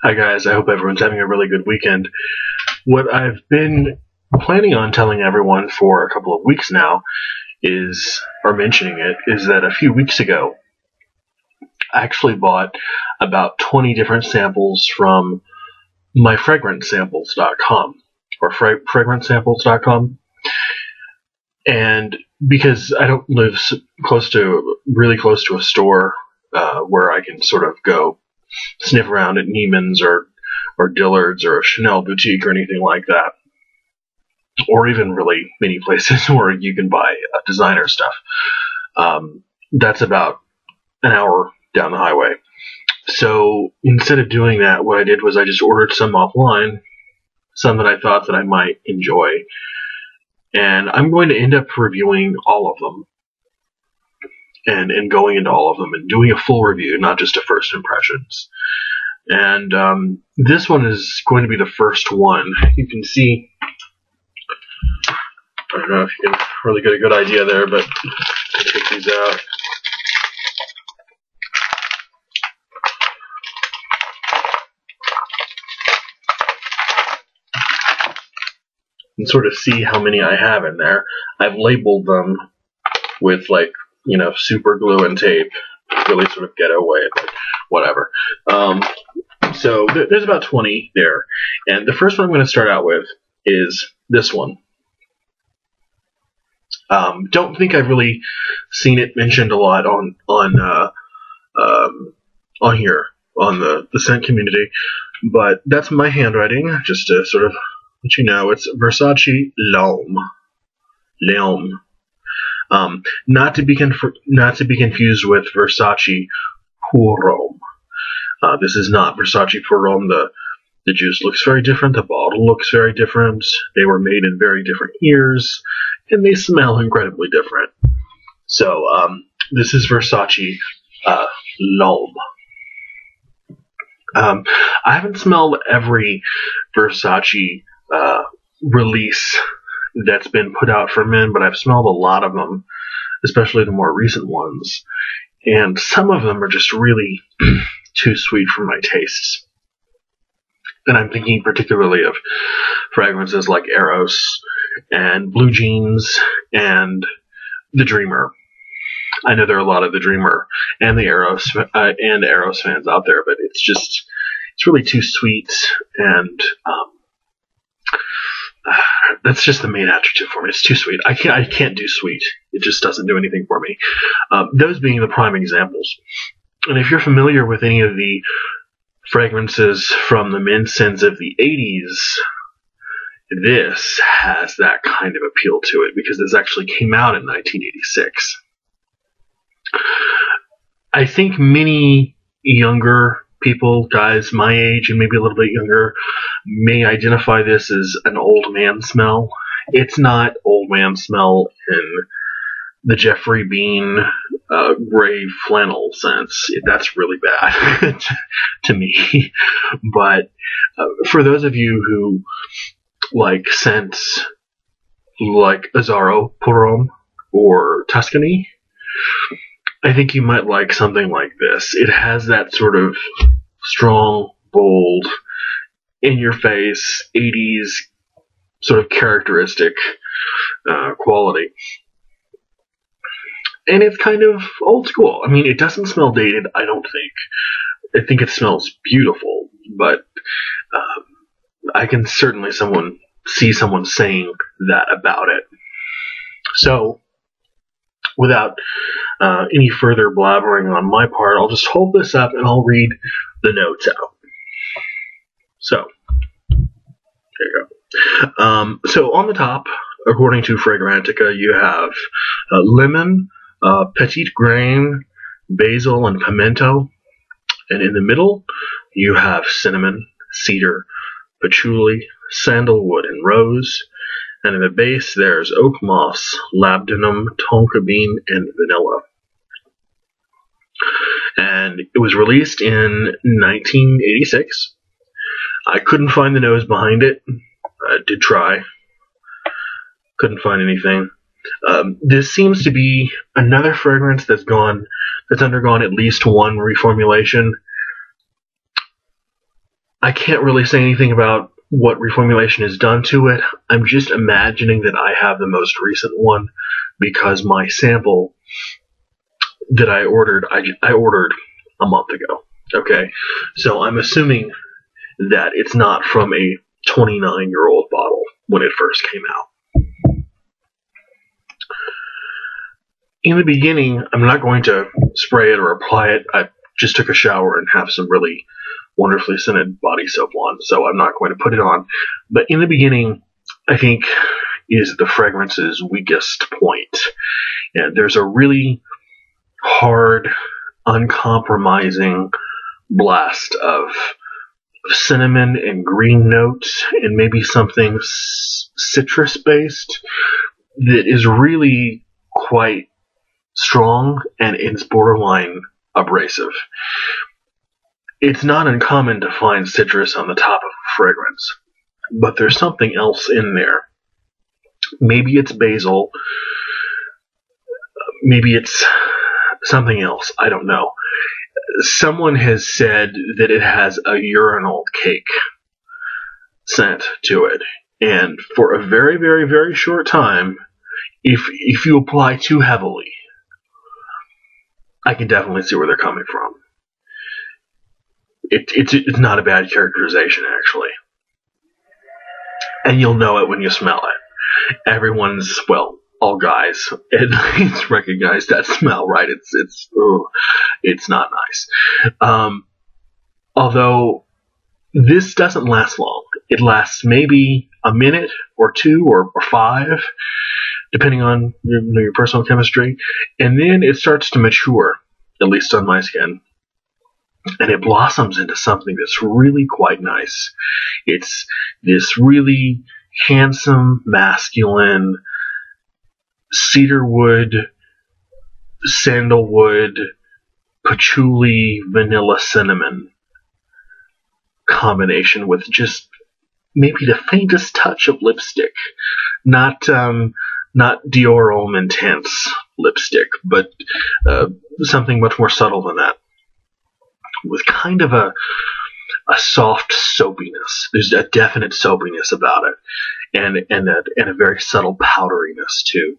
Hi guys, I hope everyone's having a really good weekend. What I've been planning on telling everyone for a couple of weeks now or mentioning it, is that a few weeks ago I actually bought about 20 different samples from myfragrancesamples.com or fragrancesamples.com. And because I don't live really close to a store where I can sort of go sniff around at Neiman's or Dillard's or a Chanel boutique or anything like that, or even really many places where you can buy designer stuff. That's about an hour down the highway. So instead of doing that, what I did was I just ordered some offline, some that I thought that I might enjoy, and I'm going to end up reviewing all of them and going into all of them and doing a full review, not just a first impressions. And this one is going to be the first one. You can see, I don't know if you can really get a good idea there, but I'll take these out. And sort of see how many I have in there. I've labeled them with, like, super glue and tape. Really sort of ghetto way, but whatever. So there's about 20 there. And the first one I'm going to start out with is this one. Don't think I've really seen it mentioned a lot on here on the scent community, but that's my handwriting, just to sort of let you know. It's Versace L'Homme. Not to be confused with Versace Pour Homme. This is not Versace Pour Homme. The juice looks very different. The bottle looks very different. They were made in very different years, and they smell incredibly different. So this is Versace L'Homme. I haven't smelled every Versace release that's been put out for men, but I've smelled a lot of them, especially the more recent ones, and some of them are just really too sweet for my tastes. And I'm thinking particularly of fragrances like Eros and Blue Jeans and the Dreamer. I know there are a lot of the Dreamer and the Eros fans out there, but it's really too sweet, and that's just the main adjective for me. It's too sweet. I can't do sweet. It just doesn't do anything for me. Those being the prime examples. And if you're familiar with any of the fragrances from the men's scents of the 80s, this has that kind of appeal to it, because this actually came out in 1986. I think many younger people, guys my age and maybe a little bit younger, may identify this as an old man smell. It's not old man smell in the Jeffrey Bean gray flannel sense. That's really bad to me. But for those of you who like scents like Azzaro Pour Homme or Tuscany, I think you might like something like this. It has that sort of strong, bold, in-your-face, 80s sort of characteristic quality. And it's kind of old school. I mean, it doesn't smell dated, I don't think. I think it smells beautiful, but I can certainly see someone saying that about it. So, without any further blabbering on my part, I'll just hold this up and I'll read the notes out. So, there you go. So on the top, according to Fragrantica, you have lemon, petit grain, basil, and pimento. And in the middle, you have cinnamon, cedar, patchouli, sandalwood, and rose. And in the base, there's oak moss, labdanum, tonka bean, and vanilla. And it was released in 1986. I couldn't find the nose behind it. I did try. Couldn't find anything. This seems to be another fragrance that's undergone at least one reformulation. I can't really say anything about what reformulation has done to it. I'm just imagining that I have the most recent one because my sample that I ordered a month ago. Okay, so I'm assuming that it's not from a 29-year-old bottle when it first came out. In the beginning, I'm not going to spray it or apply it. I just took a shower and have some really wonderfully scented body soap on, so I'm not going to put it on. But in the beginning, I think is the fragrance's weakest point. And there's a really hard, uncompromising blast of cinnamon and green notes and maybe something citrus based that is really quite strong, and it's borderline abrasive. It's not uncommon to find citrus on the top of a fragrance, but there's something else in there. Maybe it's basil, maybe it's something else, I don't know. Someone has said that it has a urinal cake scent to it, and for a very, very, very short time, if you apply too heavily, I can definitely see where they're coming from. It's not a bad characterization, actually. And you'll know it when you smell it. Everyone's, well, all guys at least recognize that smell, right? It's not nice. Although this doesn't last long. It lasts maybe a minute or two or five, depending on your personal chemistry, and then it starts to mature, at least on my skin, and it blossoms into something that's really quite nice. It's this really handsome, masculine, cedarwood, sandalwood, patchouli, vanilla, cinnamon combination with just maybe the faintest touch of lipstick. Not Dior Homme Intense lipstick, but something much more subtle than that, with kind of a soft soapiness. There's a definite soapiness about it, and a very subtle powderiness too.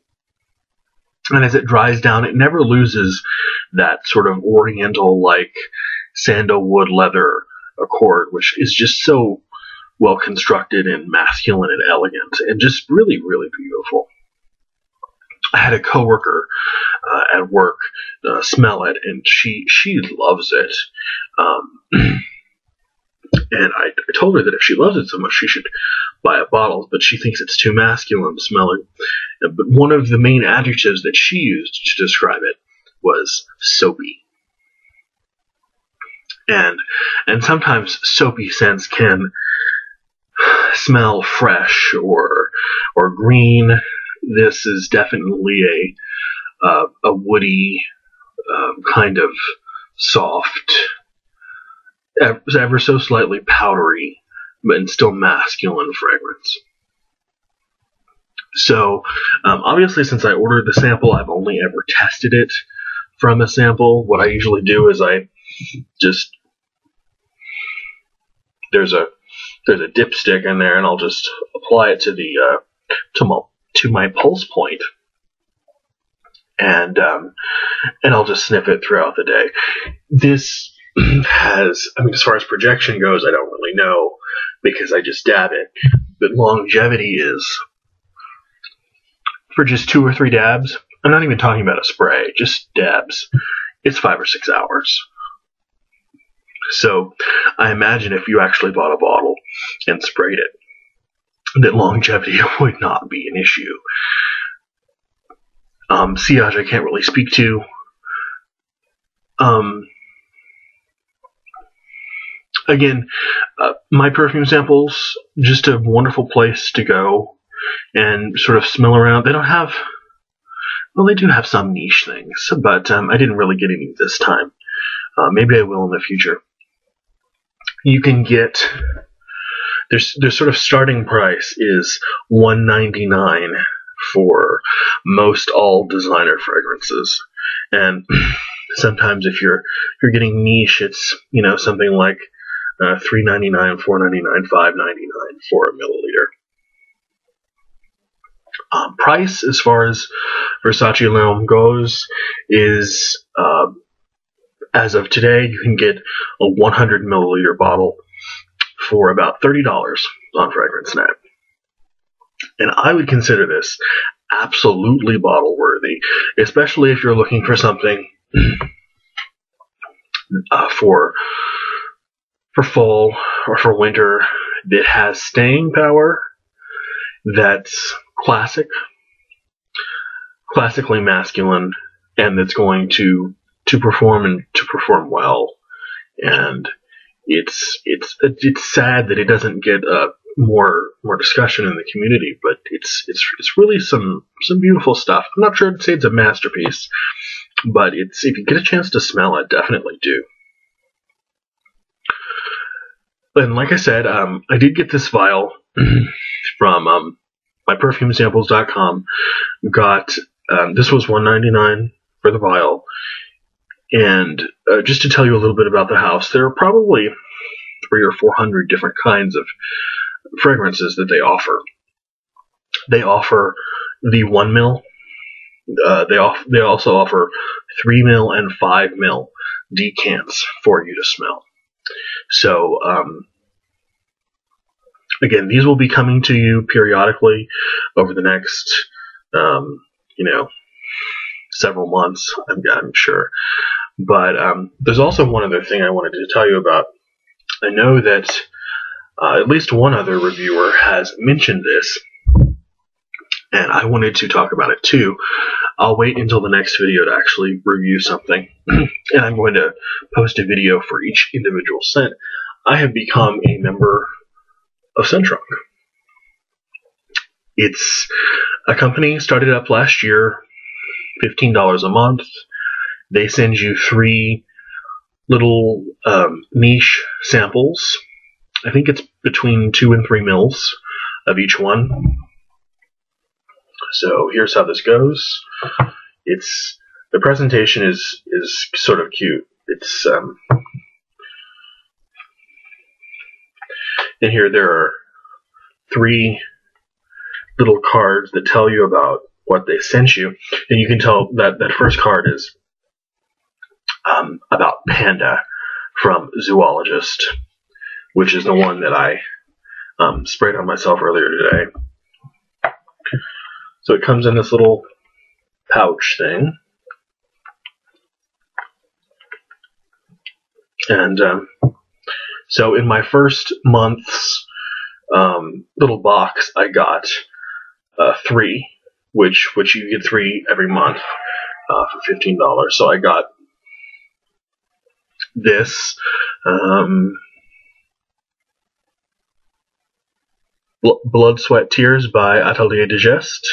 And as it dries down, it never loses that sort of oriental, like sandalwood leather accord, which is just so well constructed and masculine and elegant, and just really, really beautiful. I had a coworker at work smell it, and she loves it. And I told her that if she loves it so much, she should buy a bottle, but she thinks it's too masculine smelling. But one of the main adjectives that she used to describe it was soapy. And sometimes soapy scents can smell fresh or green. This is definitely a woody, kind of soft, ever so slightly powdery, but still masculine fragrance. So, obviously, since I ordered the sample, I've only ever tested it from a sample. What I usually do is I just, there's a dipstick in there, and I'll just apply it to the to my pulse point, and I'll just sniff it throughout the day. This has, as far as projection goes, I don't really know because I just dab it, but longevity is, for just 2 or 3 dabs, I'm not even talking about a spray, just dabs, it's 5 or 6 hours. So I imagine if you actually bought a bottle and sprayed it, that longevity would not be an issue. Sillage I can't really speak to. Again, my perfume samples, just a wonderful place to go and sort of smell around. They don't have, well, they do have some niche things, but I didn't really get any this time. Maybe I will in the future. You can get, their sort of starting price is $1.99 for most all designer fragrances, and sometimes if you're getting niche, it's something like $3.99, $4.99, $5.99 for a milliliter. Price, as far as Versace L'Homme goes, is as of today, you can get a 100 milliliter bottle for about $30 on FragranceNet. And I would consider this absolutely bottle worthy, especially if you're looking for something for fall or for winter that has staying power, that's classically masculine, and that's going to perform well. And it's sad that it doesn't get more discussion in the community, but it's really some beautiful stuff. I'm not sure I'd say it's a masterpiece, but if you get a chance to smell it, definitely do. And like I said, I did get this vial from myperfumesamples.com. Got this was $1.99 for the vial. And just to tell you a little bit about the house, there are probably 300 or 400 different kinds of fragrances that they offer. They offer the 1 mil. They also offer 3 mil and 5 mil decants for you to smell. So again, these will be coming to you periodically over the next several months, I'm sure. But there's also one other thing I wanted to tell you about. I know that at least one other reviewer has mentioned this, and I wanted to talk about it too. I'll wait until the next video to actually review something, and I'm going to post a video for each individual scent. I have become a member of Scent. It's a company started up last year, $15 a month. They send you 3 little niche samples. I think it's between 2 and 3 mils of each one. So here's how this goes. The presentation is sort of cute. It's in here there are 3 little cards that tell you about what they sent you, and you can tell that first card is about Panda from Zoologist, which is the one that I sprayed on myself earlier today. So it comes in this little pouch thing, and so in my first month's little box, I got 3, which you get 3 every month for $15. So I got this Blood, Sweat, Tears by Atelier de Geste.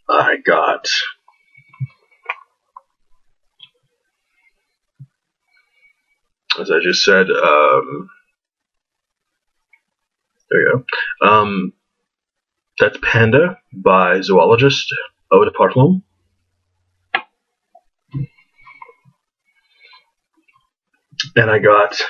I got as I just said, there you go. That's Panda by Zoologist, Eau de Parfum. And I got,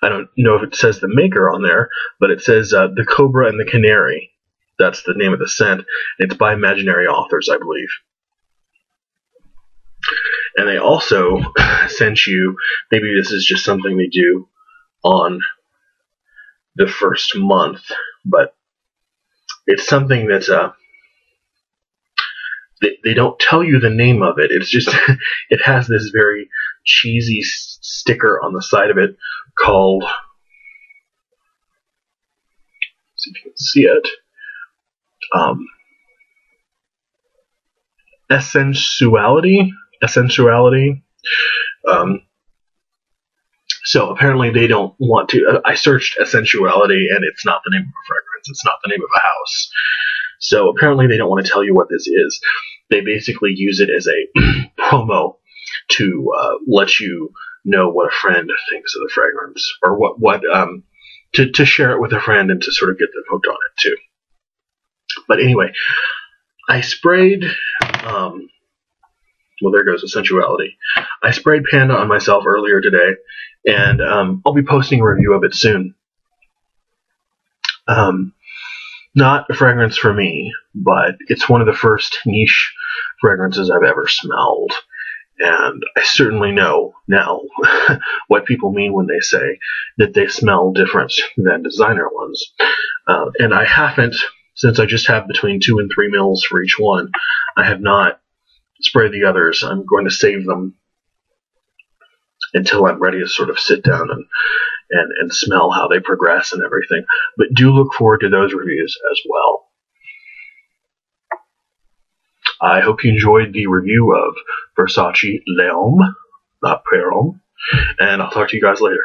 I don't know if it says the maker on there, but it says The Cobra and the Canary. That's the name of the scent. It's by Imaginary Authors, I believe. And they also sent you, maybe this is just something they do on the first month, but it's something that's they don't tell you the name of it. It's just it has this very cheesy sticker on the side of it called, see if you can see it, Essentiality. So apparently they don't want to. I searched Essentiality, and it's not the name of a fragrance. It's not the name of a house. So apparently they don't want to tell you what this is. They basically use it as a promo to let you know what a friend thinks of the fragrance, or what to share it with a friend and to sort of get them hooked on it too. But anyway, I sprayed Well, there goes the sensuality. I sprayed Panda on myself earlier today, and I'll be posting a review of it soon. Not a fragrance for me, but it's one of the first niche fragrances I've ever smelled. And I certainly know now what people mean when they say that they smell different than designer ones. And I haven't, since I just have between 2 and 3 mils for each one, I have not sprayed the others. I'm going to save them until I'm ready to sort of sit down and smell how they progress and everything. But do look forward to those reviews as well. I hope you enjoyed the review of Versace L'Homme, not Perhomme, and I'll talk to you guys later.